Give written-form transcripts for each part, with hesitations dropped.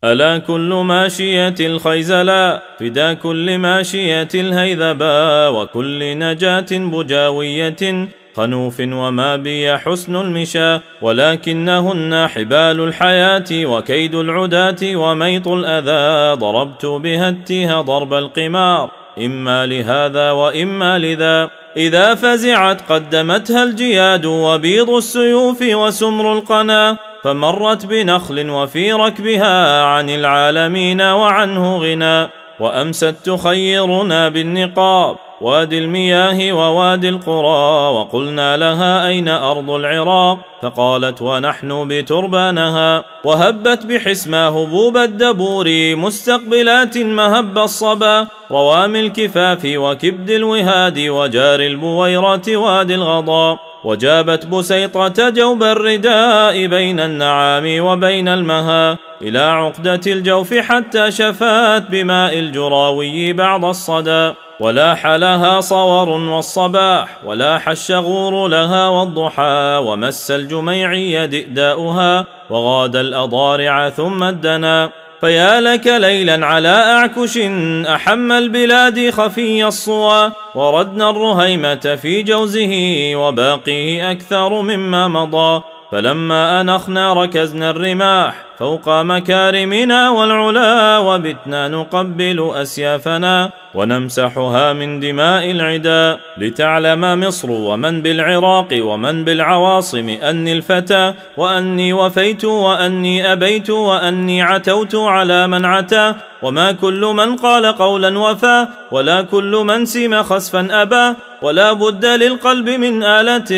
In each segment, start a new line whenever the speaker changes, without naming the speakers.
ألا كل ماشية الخيزلا فدا كل ماشية الهيذبا وكل نجاة بجاوية خنوف وما بي حسن المشى ولكنهن حبال الحياة وكيد العداة وميط الأذى ضربت بها التيه ضرب القمار إما لهذا وإما لذا إذا فزعت قدمتها الجياد وبيض السيوف وسمر القنا فمرت بنخل وفي ركبها عن العالمين وعنه غنى وأمست تخيرنا بالنقاب وادي المياه ووادي القرى وقلنا لها أين أرض العراق فقالت ونحن بتربانها وهبت بحسما هبوب الدبور مستقبلات مهب الصبا روام الكفاف وكبد الوهاد وجار البويرة وادي الغضا وجابت بسيطة جوب الرداء بين النعام وبين المها إلى عقدة الجوف حتى شفات بماء الجراوي بعض الصدى ولاح لها صور والصباح ولاح الشغور لها والضحى ومس الجميعي دئداؤها وغاد الأضارع ثم الدنا فيا لك ليلا على أعكش أحم البلاد خفي الصوى وردنا الرهيمة في جوزه وباقيه أكثر مما مضى فلما أنخنا ركزنا الرماح فوق مكارمنا والعلا وبتنا نقبل أسيافنا ونمسحها من دماء العدا لتعلم مصر ومن بالعراق ومن بالعواصم أني الفتى وأني وفيت وأني أبيت وأني عتوت على من عتا وما كل من قال قولا وفى ولا كل من سم خسفا أبى ولا بد للقلب من آلة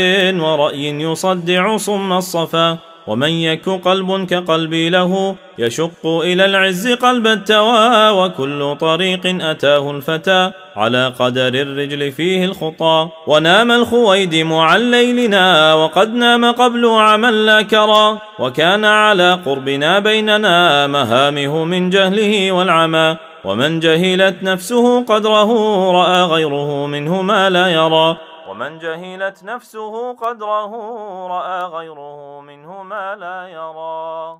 ورأي يصدع صم الصفا ومن يك قلب كقلبي له يشق إلى العز قلب التوى وكل طريق أتاه الفتى على قدر الرجل فيه الخطى ونام الخويدم عن ليلنا وقد نام قبل عمى لا كرى وكان على قربنا بيننا مهامه من جهله والعمى ومن جهلت نفسه قدره رأى غيره منه ما لا يرى ومن جهلت نفسه قدره رأى غيره منه ما لا يرى.